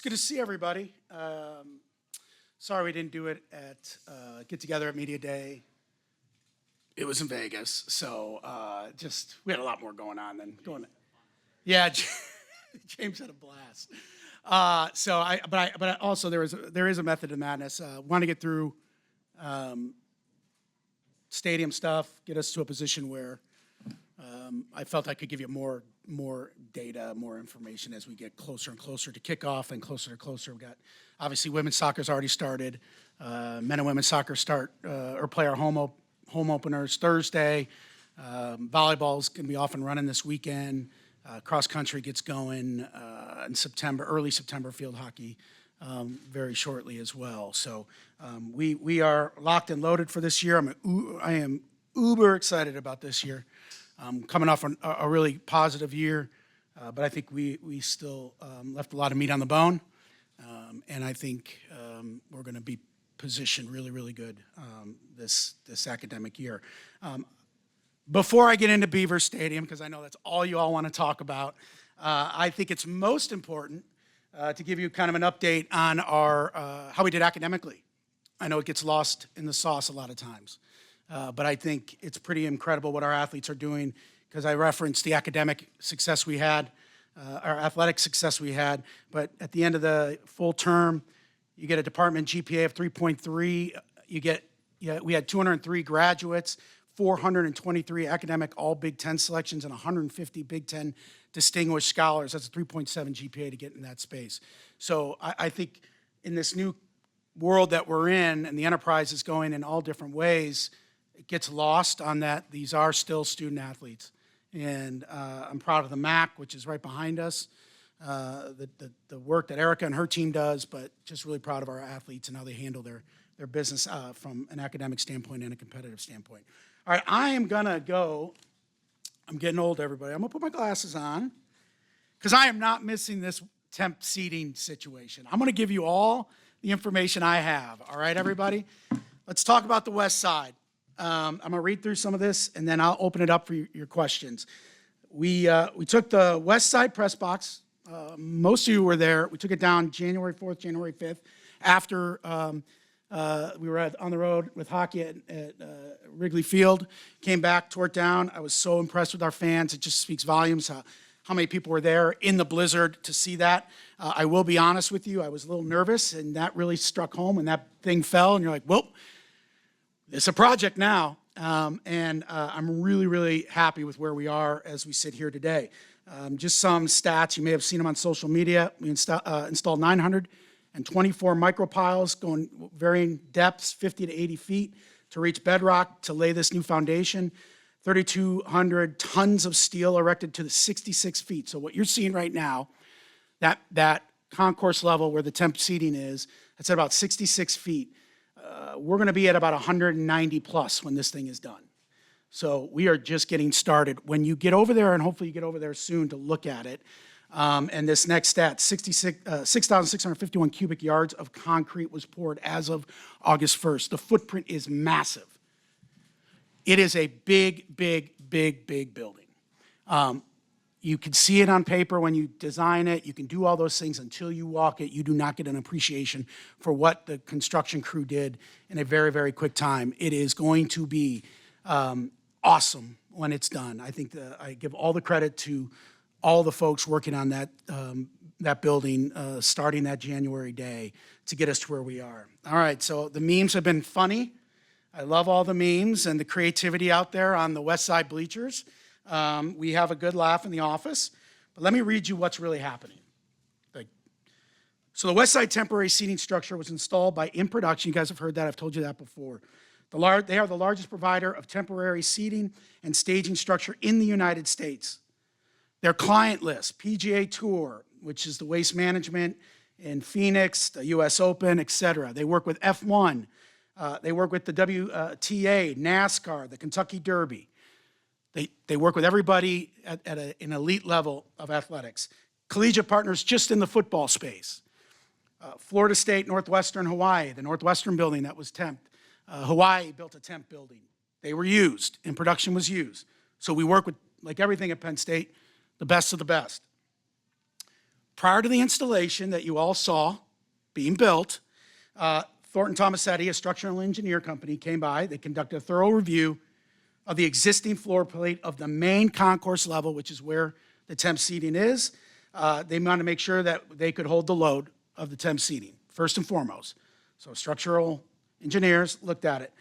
It's good to see everybody. Sorry we didn't do it at Get Together at Media Day. It was in Vegas, so we had a lot more going on than going. Yeah, James had a blast. But also there is a method to madness. Want to get through stadium stuff, get us to a position where I felt I could give you more data, more information as we get closer and closer to kickoff and closer to closer. We've got, obviously, women's soccer's already started. Men and women's soccer start or play our home openers Thursday. Volleyball's going to be off and running this weekend. Cross country gets going in September, early September. Field hockey very shortly as well. So we are locked and loaded for this year. I am uber excited about this year. Coming off a really positive year, but I think we still left a lot of meat on the bone, and I think we're going to be positioned really, really good this academic year. Before I get into Beaver Stadium, because I know that's all you all want to talk about, I think it's most important to give you kind of an update on our how we did academically. I know it gets lost in the sauce a lot of times. But I think it's pretty incredible what our athletes are doing, because I referenced the academic success we had, our athletic success we had. But at the end of the full term, you get a department GPA of 3.3. We had 203 graduates, 423 academic all Big Ten selections, and 150 Big Ten distinguished scholars. That's a 3.7 GPA to get in that space. So I think in this new world that we're in, and the enterprise is going in all different ways, it gets lost on that these are still student athletes. And I'm proud of the MAC, which is right behind us, the work that Erica and her team does, but just really proud of our athletes and how they handle their business from an academic standpoint and a competitive standpoint. All right, I'm getting old, everybody. I'm going to put my glasses on, because I am not missing this temp seating situation. I'm going to give you all the information I have. All right, everybody? Let's talk about the West Side. I'm going to read through some of this, and then I'll open it up for your questions. We took the West Side press box. Most of you were there. We took it down January 4th, January 5th, after we were on the road with hockey at Wrigley Field. Came back, tore it down. I was so impressed with our fans. It just speaks volumes how many people were there in the blizzard to see that. I will be honest with you, I was a little nervous, and that really struck home when that thing fell, and you're like, whoa. It's a project now, and I'm really, really happy with where we are as we sit here today. Just some stats. You may have seen them on social media. We installed 924 micropiles going varying depths, 50 to 80 feet, to reach bedrock to lay this new foundation. 3,200 tons of steel erected to the 66 feet. So what you're seeing right now, that concourse level where the temp seating is, that's at about 66 feet. We're going to be at about 190 plus when this thing is done. So we are just getting started. When you get over there, and hopefully you get over there soon to look at it, and this next stat, 6,651 cubic yards of concrete was poured as of August 1st. The footprint is massive. It is a big, big, big, big building. You can see it on paper when you design it. You can do all those things. Until you walk it, you do not get an appreciation for what the construction crew did in a very, very quick time. It is going to be awesome when it's done. I think I give all the credit to all the folks working on that building, starting that January day to get us to where we are. All right, so the memes have been funny. I love all the memes and the creativity out there on the West Side bleachers. We have a good laugh in the office, but let me read you what's really happening. So the West Side temporary seating structure was installed by In Production. You guys have heard that. I've told you that before. They are the largest provider of temporary seating and staging structure in the United States. Their client list, PGA Tour, which is the waste management in Phoenix, the US Open, et cetera. They work with F1. They work with the WTA, NASCAR, the Kentucky Derby. They work with everybody at an elite level of athletics. Collegiate partners just in the football space. Florida State, Northwestern, Hawaii, the Northwestern building that was temped. Hawaii built a temp building. They were used, and production was used. So we work with, like everything at Penn State, the best of the best. prior to the installation that you all saw being built, Thornton Tomasetti, a structural engineer company, came by. They conducted a thorough review of the existing floor plate of the main concourse level, which is where the temp seating is. They wanted to make sure that they could hold the load of the temp seating, first and foremost. So structural engineers looked at it.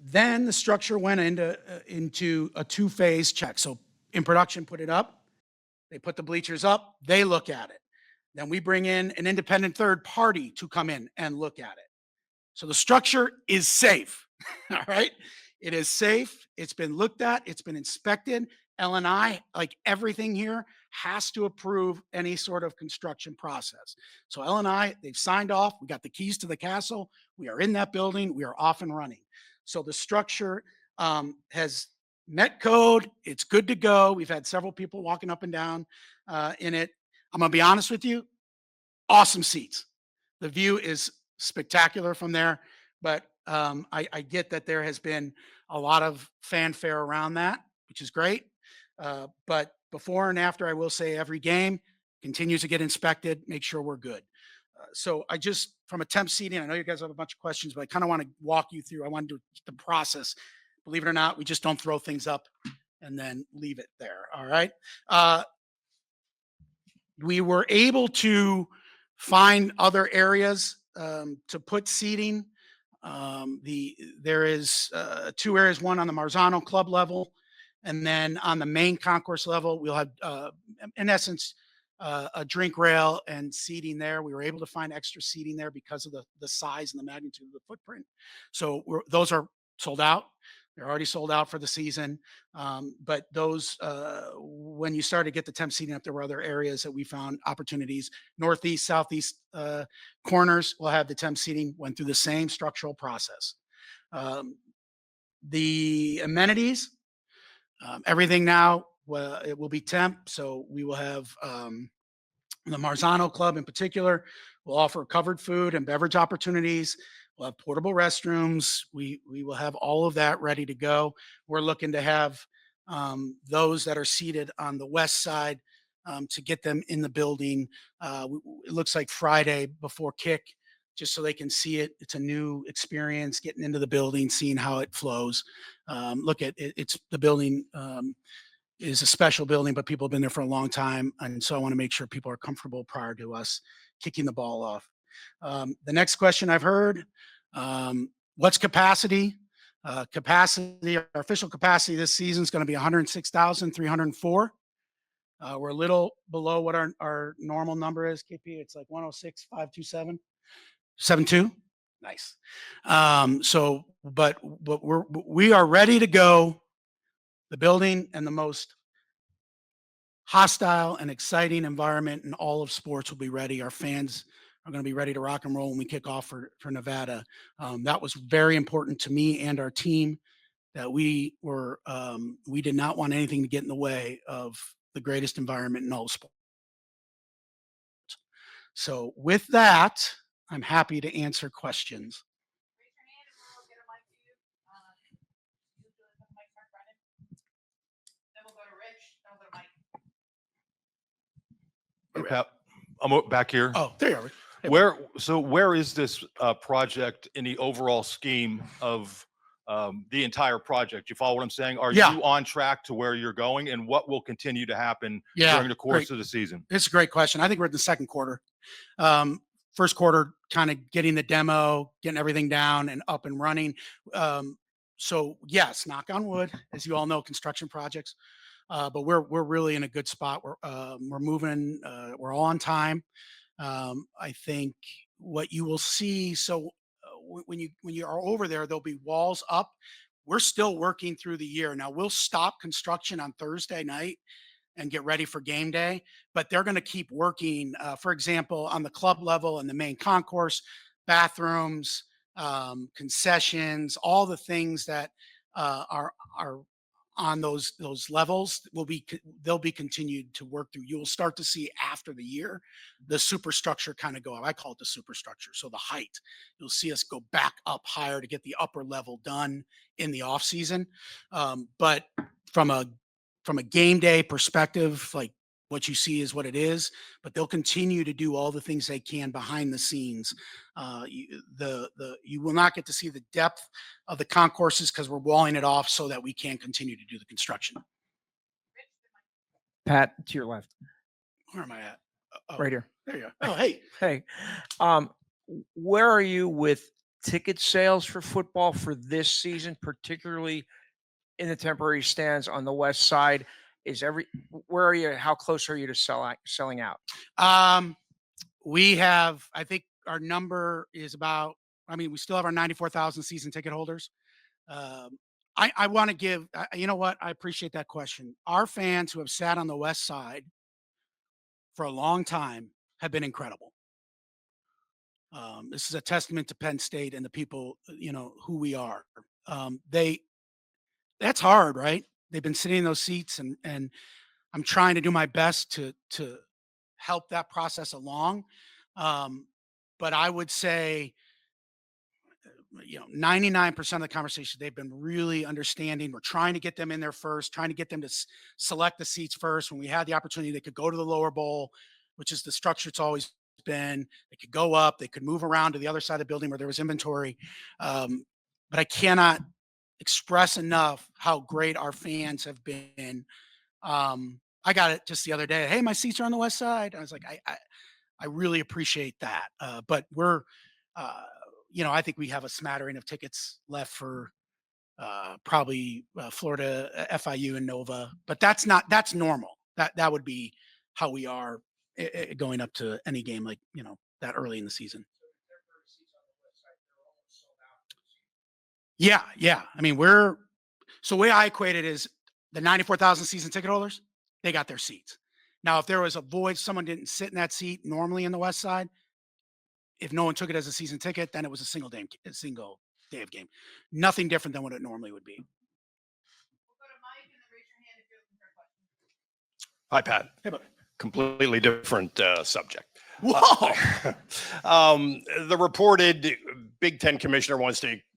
Then the structure went into a two-phase check. So in production, put it up. They put the bleachers up. They look at it. Then we bring in an independent third party to come in and look at it. So the structure is safe. All right. It is safe. It's been looked at. It's been inspected. L&I, like everything here, has to approve any sort of construction process. So L&I, they've signed off. We got the keys to the castle. We are in that building. We are off and running. So the structure has met code. It's good to go. We've had several people walking up and down in it. I'm going to be honest with you. Awesome seats. The view is spectacular from there, but I get that there has been a lot of fanfare around that, which is great. But before and after, I will say every game continues to get inspected, make sure we're good. So I just, from a temp seating, I know you guys have a bunch of questions, but I kind of want to walk you through. I want to do the process. Believe it or not, we just don't throw things up and then leave it there. All right. We were able to find other areas to put seating. There is two areas, one on the Marzano club level, and then on the main concourse level, we'll have, in essence, a drink rail and seating there. We were able to find extra seating there because of the size and the magnitude of the footprint. So those are sold out. They're already sold out for the season. But those, when you start to get the temp seating up, there were other areas that we found opportunities. Northeast, southeast corners will have the temp seating, went through the same structural process. The amenities, everything now, it will be temp. So we will have the Marzano Club in particular will offer covered food and beverage opportunities. We'll have portable restrooms. We will have all of that ready to go. We're looking to have those that are seated on the west side to get them in the building. It looks like Friday before kick, just so they can see it. It's a new experience getting into the building, seeing how it flows. Look at it, it's the building. Is a special building, but people have been there for a long time. And so I want to make sure people are comfortable prior to us kicking the ball off. The next question I've heard, what's capacity? Capacity, our official capacity this season is going to be 106,304. We're a little below what our normal number is, KP. It's like 106,527, 72. Nice. But we are ready to go. The building and the most hostile and exciting environment in all of sports will be ready. Our fans are going to be ready to rock and roll when we kick off for Nevada. That was very important to me and our team, that we did not want anything to get in the way of the greatest environment in all of sports. So with that, I'm happy to answer questions. Raise your hand and we'll get a mic to you. You do the mic start running. Then we'll go to Rich, then we'll go to Mike. Pat, I'm back here. Oh, there you are. Hey, Where is this project in the overall scheme of the entire project? You follow what I'm saying? Are Yeah. you on track to where you're going, and what will continue to happen Yeah, during the course great. of the season? It's a great question. I think we're in the second quarter. First quarter, kind of getting the demo, getting everything down and up and running. So yes, knock on wood, as you all know, construction projects. But we're really in a good spot. We're moving. We're all on time. I think what you will see. So when you are over there, there'll be walls up. We're still working through the year. Now we'll stop construction on Thursday night and get ready for game day, but they're going to keep working. For example, on the club level and the main concourse, bathrooms, concessions, all the things that are on those levels they'll be continued to work through. You'll start to see after the year the superstructure kind of go up. I call it the superstructure. So the height, you'll see us go back up higher to get the upper level done in the off season. But from a game day perspective, like what you see is what it is, but they'll continue to do all the things they can behind the scenes. You will not get to see the depth of the concourses because we're walling it off so that we can continue to do the construction. Pat, to your left, Where am I at? Oh, right here. there you go. Oh, hey. Hey, where are you with ticket sales for football for this season, particularly in the temporary stands on the west side? Where are you? How close are you to selling out? We have, I think our number is about, we still have our 94,000 season ticket holders. I want to give, you know what? I appreciate that question. Our fans who have sat on the west side for a long time have been incredible. This is a testament to Penn State and the people, who we are. That's hard, right? They've been sitting in those seats, and I'm trying to do my best to help that process along. But I would say, 99% of the conversation, they've been really understanding. We're trying to get them in there first, trying to get them to select the seats first. When we had the opportunity, they could go to the lower bowl, which is the structure it's always been. They could go up, they could move around to the other side of the building where there was inventory. But I cannot express enough how great our fans have been. I got it just the other day. Hey, my seats are on the west side. I was like, I really appreciate that. But we're, I think we have a smattering of tickets left for probably Florida, FIU, and Nova. But that's normal. That would be how we are going up to any game like that early in the season. Yeah. So the way I equate it is the 94,000 season ticket holders, they got their seats. Now, if there was a void, someone didn't sit in that seat normally in the west side, if no one took it as a season ticket, then it was a single day of game. Nothing different than what it normally would be. We'll go to Mike and then raise your hand if you're looking for a question. Hi, Pat. Hey, buddy. Completely different subject. Whoa. The reported Big Ten commissioner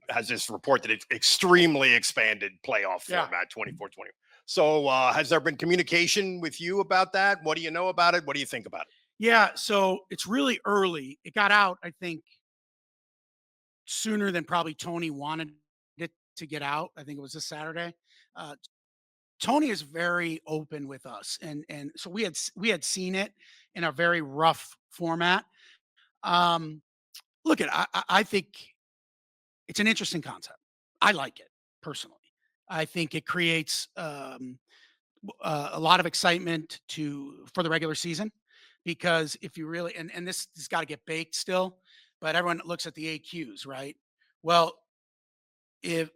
has this report that it's extremely expanded playoff Yeah. format, 24-20. So has there been communication with you about that? What do you know about it? What do you think about it? Yeah, so it's really early. It got out, I think, sooner than probably Tony wanted it to get out. I think it was this Saturday. Tony is very open with us, and so we had seen it in a very rough format. Look, I think it's an interesting concept. I like it personally. I think it creates a lot of excitement for the regular season, because if you really, and this has got to get baked still, but everyone looks at the AQs, right? Well, if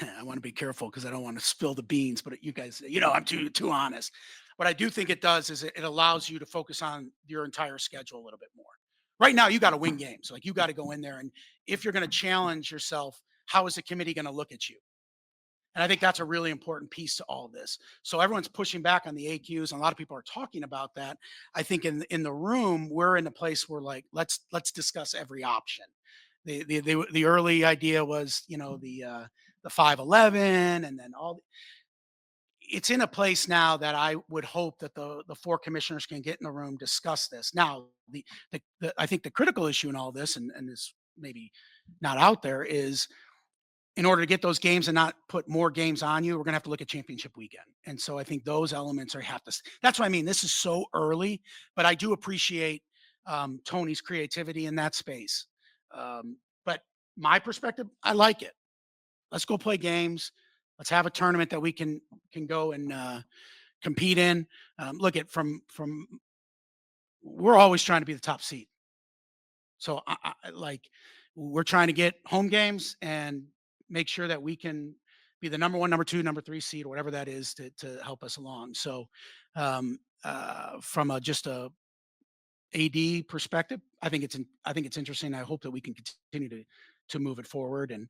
I want to be careful because I don't want to spill the beans, but you guys, I'm too honest. What I do think it does is it allows you to focus on your entire schedule a little bit more. Right now, you got to win games. Like, you got to go in there, and if you're going to challenge yourself, how is the committee going to look at you? And I think that's a really important piece to all this. So everyone's pushing back on the AQs, and a lot of people are talking about that. I think in the room, we're in a place where, like, let's discuss every option. The early idea was, the 511, and then it's in a place now that I would hope that the four commissioners can get in the room, discuss this. Now, I think the critical issue in all this, and is maybe not out there, is in order to get those games and not put more games on you, we're going to have to look at championship weekend. And so I think those elements that's what I mean. This is so early, but I do appreciate Tony's creativity in that space. But my perspective, I like it. Let's go play games. Let's have a tournament that we can go and compete in. Look at from we're always trying to be the top seed. So we're trying to get home games and make sure that we can be the number 1, number 2, number 3 seed, or whatever that is, to help us along. So from just a AD perspective, I think it's interesting. I hope that we can continue to move it forward. And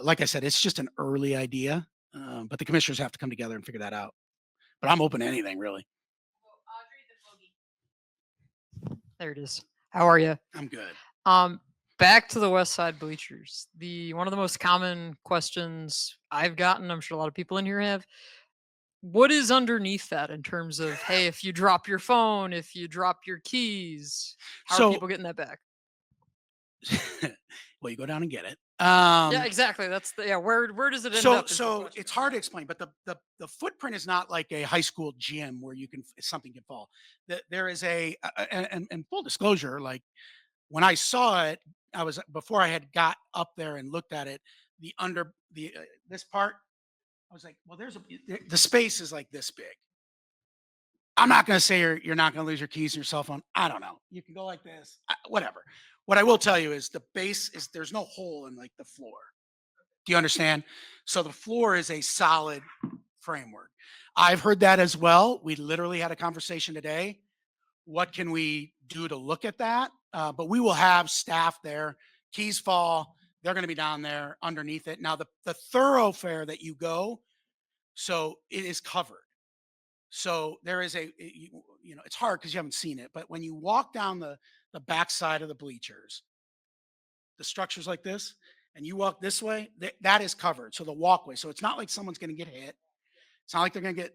like I said, it's just an early idea, but the commissioners have to come together and figure that out. But I'm open to anything, really. We'll go Audrey, then Boogie. There it is. How are you? I'm good. Back to the West Side bleachers. One of the most common questions I've gotten, I'm sure a lot of people in here have, What is underneath that in terms of, hey, if you drop your phone, if you drop your keys, how So- are people getting that back? Well, you go down and get it. Yeah, exactly. That's the, yeah. Where does it end So, up? is the so question. it's hard to explain, but the footprint is not like a high school gym where you can something can fall. There is and full disclosure, like when I saw it, I was before I had got up there and looked at it. The under the this part, I was like, well, the space is like this big. I'm not going to say you're not going to lose your keys and your cell phone. I don't know. You can go like this, whatever. What I will tell you is the base is there's no hole in like the floor. Do you understand? So the floor is a solid framework. I've heard that as well. We literally had a conversation today. What can we do to look at that? But we will have staff there. Keys fall. They're going to be down there underneath it. Now, the thoroughfare that you go, so it is covered. So there is it's hard because you haven't seen it. But when you walk down the backside of the bleachers, the structures like this, and you walk this way, that is covered. So the walkway. So it's not like someone's going to get hit. It's not like they're going to get.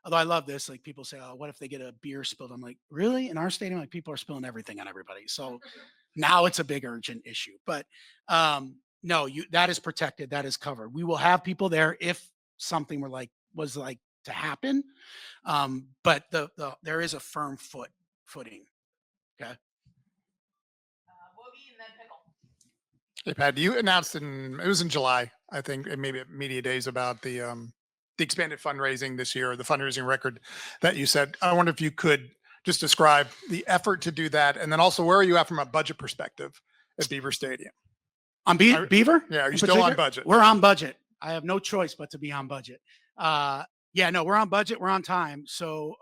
Although I love this, like people say, "Oh, what if they get a beer spilled?" I'm like, really? In our stadium, like people are spilling everything on everybody. So now it's a big urgent issue. But no, that is protected. That is covered. We will have people there if something was like to happen. But there is a firm footing. Okay. Woogie and then Pickle. Hey, Pat, you announced it was in July, I think, and maybe at media days about the expanded fundraising this year, the fundraising record that you said. I wonder if you could just describe the effort to do that, and then also where are you at from a budget perspective at Beaver Stadium? On Are- Beaver? Yeah, are you In still on particular? budget? We're on budget. I have no choice but to be on budget. Yeah, no, we're on budget. We're on time. So,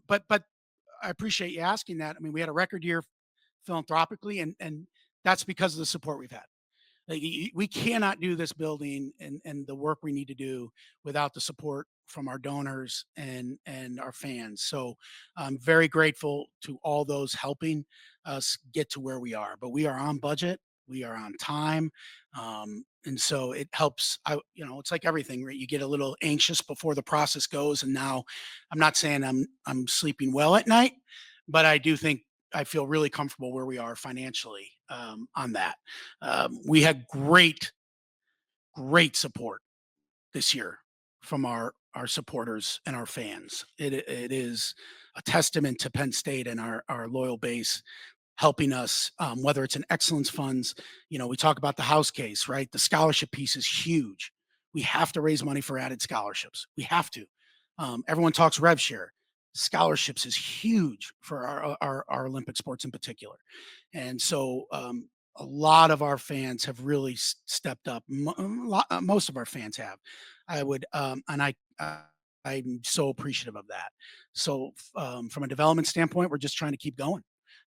but I appreciate you asking that. I mean, we had a record year philanthropically, and that's because of the support we've had. Like, we cannot do this building and the work we need to do without the support from our donors and our fans. So I'm very grateful to all those helping us get to where we are. But we are on budget. We are on time. And so it helps. It's like everything, right? You get a little anxious before the process goes. And now I'm not saying I'm sleeping well at night, but I do think I feel really comfortable where we are financially on that. We had great support this year from our supporters and our fans. It is a testament to Penn State and our loyal base helping us, whether it's in excellence funds. We talk about the house case, right? The scholarship piece is huge. We have to raise money for added scholarships. We have to. Everyone talks rev share. Scholarships is huge for our Olympic sports in particular. And so a lot of our fans have really stepped up. Most of our fans have. I'm so appreciative of that. So from a development standpoint, we're just trying to keep going.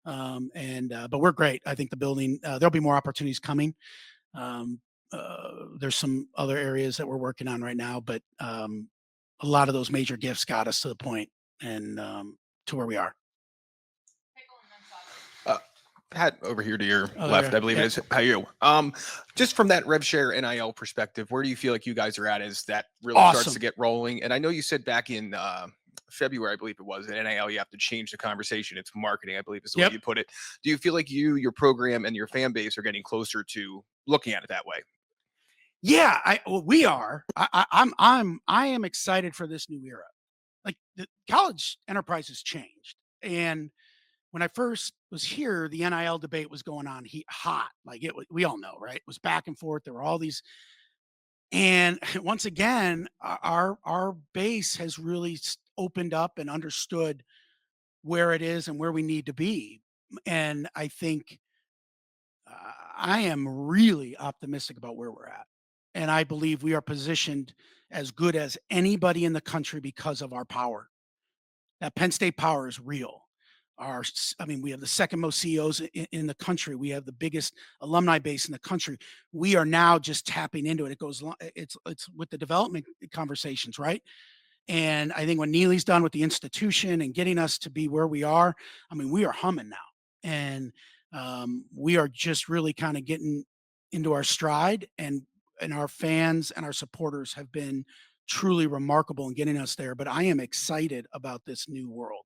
But we're great. I think the building, there'll be more opportunities coming. There's some other areas that we're working on right now, but a lot of those major gifts got us to the point and to where we are. Pickle and then Sausage. Pat, over here to your Oh, left, yeah. I believe Yeah. it is. How are you? Just from that rev share NIL perspective, where do you feel like you guys are at as that really starts Awesome. to get rolling? And I know you said back in February, I believe it was, at NIL, you have to change the conversation. It's marketing, I believe is the Yep. way you put it. Do you feel like your program and your fan base are getting closer to looking at it that way? Yeah, we are. I am excited for this new era. Like the college enterprise has changed, and when I first was here, the NIL debate was going on hot. Like we all know, right? It was back and forth. There were all these, and once again, our base has really opened up and understood where it is and where we need to be. And I think I am really optimistic about where we're at. And I believe we are positioned as good as anybody in the country because of our power. That Penn State power is real. We have the second most CEOs in the country. We have the biggest alumni base in the country. We are now just tapping into it. It's with the development conversations, right? And I think when Neely's done with the institution and getting us to be where we are, we are humming now. And we are just really kind of getting into our stride, and our fans and our supporters have been truly remarkable in getting us there. But I am excited about this new world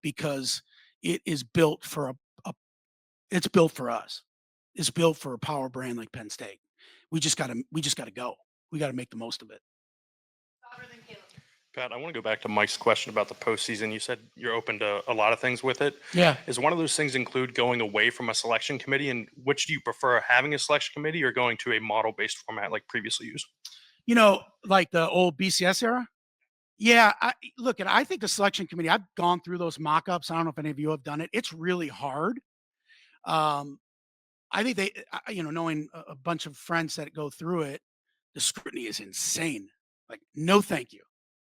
because it is built for it's built for us. It's built for a power brand like Penn State. We just gotta go. We gotta make the most of it. Louder than Caleb. Pat, I want to go back to Mike's question about the postseason. You said you're open to a lot of things with it. Yeah. Is one of those things include going away from a selection committee? And which do you prefer, having a selection committee or going to a model-based format like previously used? You know, like the old BCS era? Yeah, I think the selection committee, I've gone through those mock-ups. I don't know if any of you have done it. It's really hard. Um, I think knowing a bunch of friends that go through it, the scrutiny is insane. Like, no, thank you.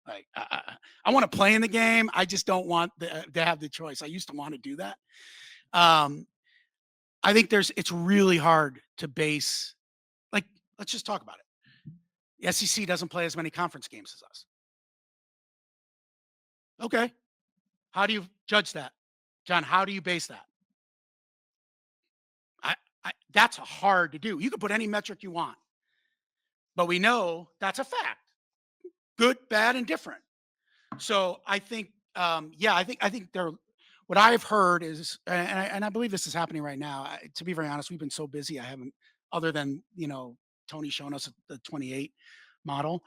Like, I want to play in the game. I just don't want to have the choice. I used to want to do that. I think it's really hard to base, like, let's just talk about it. The SEC doesn't play as many conference games as us. Okay. How do you judge that? John, how do you base that? That's hard to do. You can put any metric you want, but we know that's a fact. Good, bad, and different. So I think, I think what I've heard is, and I believe this is happening right now. To be very honest, we've been so busy. I haven't, other than, Tony showing us the 28 model.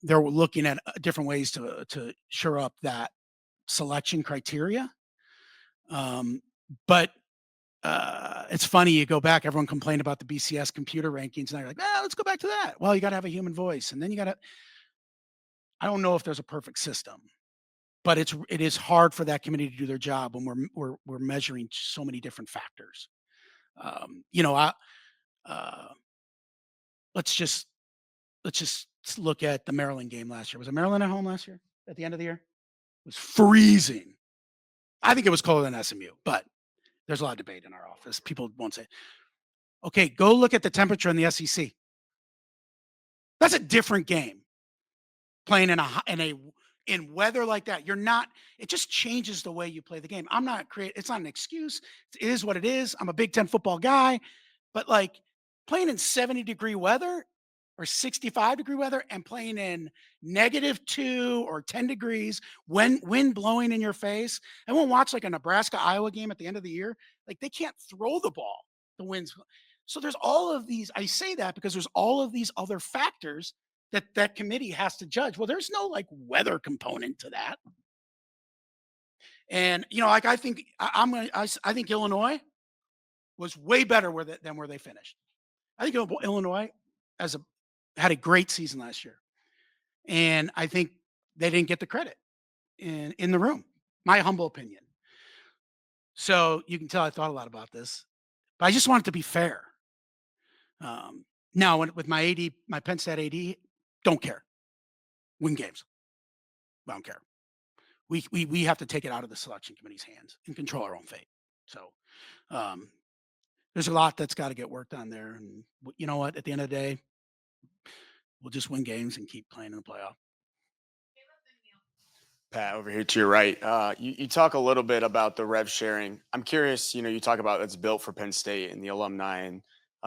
They're looking at different ways to shore up that selection criteria. But it's funny, you go back, everyone complained about the BCS computer rankings, and they're like, let's go back to that. Well, you got to have a human voice, and then I don't know if there's a perfect system, but it is hard for that committee to do their job when we're measuring so many different factors. Let's just look at the Maryland game last year. Was it Maryland at home last year at the end of the year? It was freezing. I think it was colder than SMU, but there's a lot of debate in our office. People won't say, okay, go look at the temperature in the SEC. That's a different game. Playing in weather like that, it just changes the way you play the game. It's not an excuse. It is what it is. I'm a Big Ten football guy, but like playing in 70-degree weather or 65-degree weather and playing in -2 or 10 degrees, wind blowing in your face. I won't watch like a Nebraska-Iowa game at the end of the year. Like, they can't throw the ball. The wind's. So there's all of these. I say that because there's all of these other factors that committee has to judge. Well, there's no like weather component to that. And I think I think Illinois was way better than where they finished. I think Illinois had a great season last year, and I think they didn't get the credit in the room. My humble opinion. So you can tell I thought a lot about this, but I just want it to be fair. Now, with my AD, my Penn State AD, don't care. Win games. I don't care. We have to take it out of the selection committee's hands and control our own fate. So there's a lot that's got to get worked on there. And you know what? At the end of the day, we'll just win games and keep playing in the playoff. Pat, over here to your right. You talk a little bit about the rev sharing. I'm curious, you talk about it's built for Penn State and the alumni and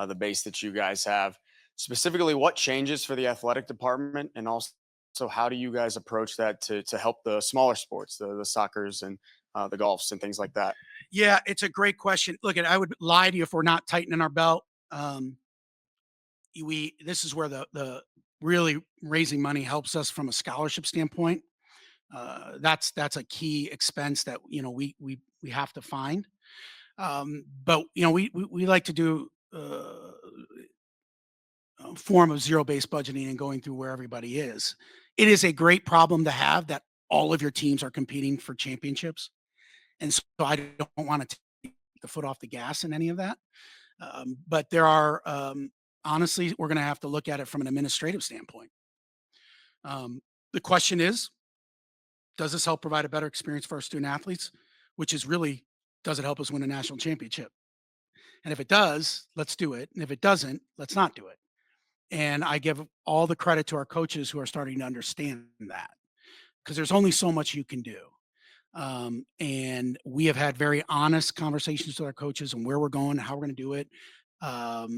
the base that you guys have. Specifically, what changes for the athletic department, and also how do you guys approach that to help the smaller sports, the soccers and the golfs and things like that? Yeah, it's a great question. Look, I would lie to you if we're not tightening our belt. This is where the really raising money helps us from a scholarship standpoint. That's a key expense that we have to find. But we like to do a form of zero-based budgeting and going through where everybody is. It is a great problem to have that all of your teams are competing for championships, and so I don't want to take the foot off the gas in any of that. But there are honestly, we're going to have to look at it from an administrative standpoint. The question is, does this help provide a better experience for our student athletes? Which is really, does it help us win a national championship? And if it does, let's do it. And if it doesn't, let's not do it. And I give all the credit to our coaches who are starting to understand that, because there's only so much you can do. And we have had very honest conversations with our coaches on where we're going, how we're going to do it. That's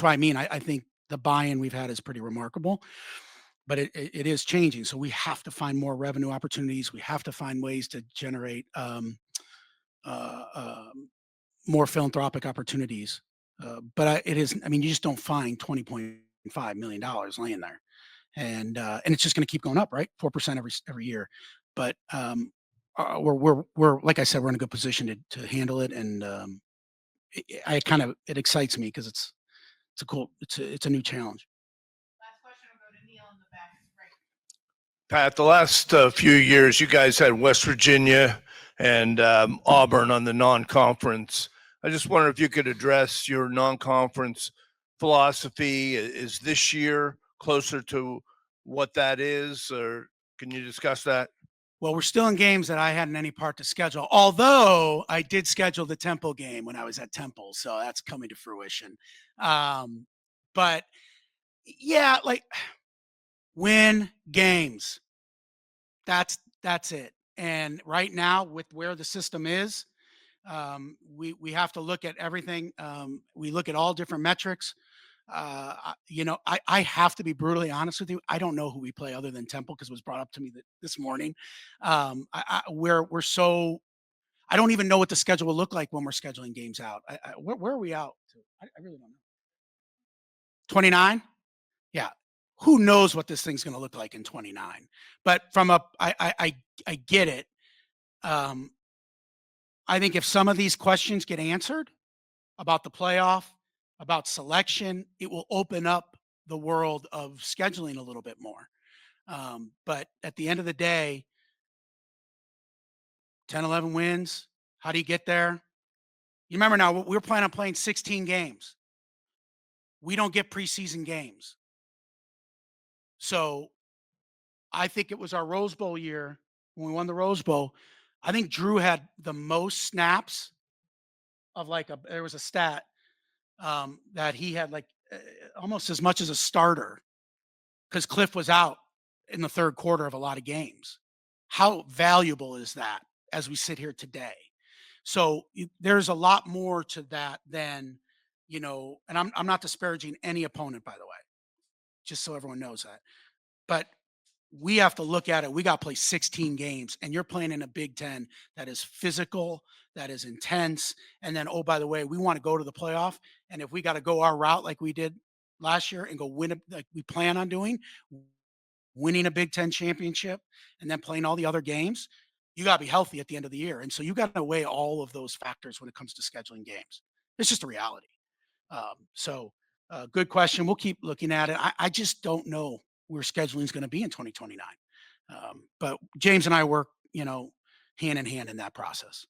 what I mean. I think the buy-in we've had is pretty remarkable, but it is changing. So we have to find more revenue opportunities. We have to find ways to generate uh, um, more philanthropic opportunities. It is, I mean, you just don't find $20.5 million laying there. And it's just going to keep going up, right? 4% every year. But we're like I said, we're in a good position to handle it. And it excites me because it's a cool, it's a new challenge. Last question will go to Neil in the back. Right. Pat, the last few years, you guys had West Virginia and Auburn on the non-conference. I just wonder if you could address your non-conference philosophy. Is this year closer to what that is, or can you discuss that? Well, we're still in games that I hadn't any part to schedule, although I did schedule the Temple game when I was at Temple, so that's coming to fruition. But yeah, like win games. That's it. And right now, with where the system is, we have to look at everything. We look at all different metrics. I have to be brutally honest with you. I don't know who we play other than Temple because it was brought up to me this morning. We're so I don't even know what the schedule will look like when we're scheduling games out. Where are we out to? I really don't know. 29? Yeah. Who knows what this thing's going to look like in 29? But I get it. I think if some of these questions get answered about the playoff, about selection, it will open up the world of scheduling a little bit more. But at the end of the day, 10, 11 wins. How do you get there? You remember now, we're planning on playing 16 games. We don't get preseason games. So I think it was our Rose Bowl year when we won the Rose Bowl. I think Drew had the most snaps of there was a stat that he had almost as much as a starter because Cliff was out in the third quarter of a lot of games. How valuable is that as we sit here today? So there's a lot more to that than, and I'm not disparaging any opponent, by the way, just so everyone knows that. But we have to look at it. We got to play 16 games, and you're playing in a Big Ten that is physical, that is intense. And then, oh, by the way, we want to go to the playoff. And if we got to go our route like we did last year and go win, like we plan on doing, winning a Big Ten championship and then playing all the other games, you got to be healthy at the end of the year. And so you got to weigh all of those factors when it comes to scheduling games. It's just a reality. Good question. We'll keep looking at it. I just don't know where scheduling is going to be in 2029. But James and I work, hand in hand in that process.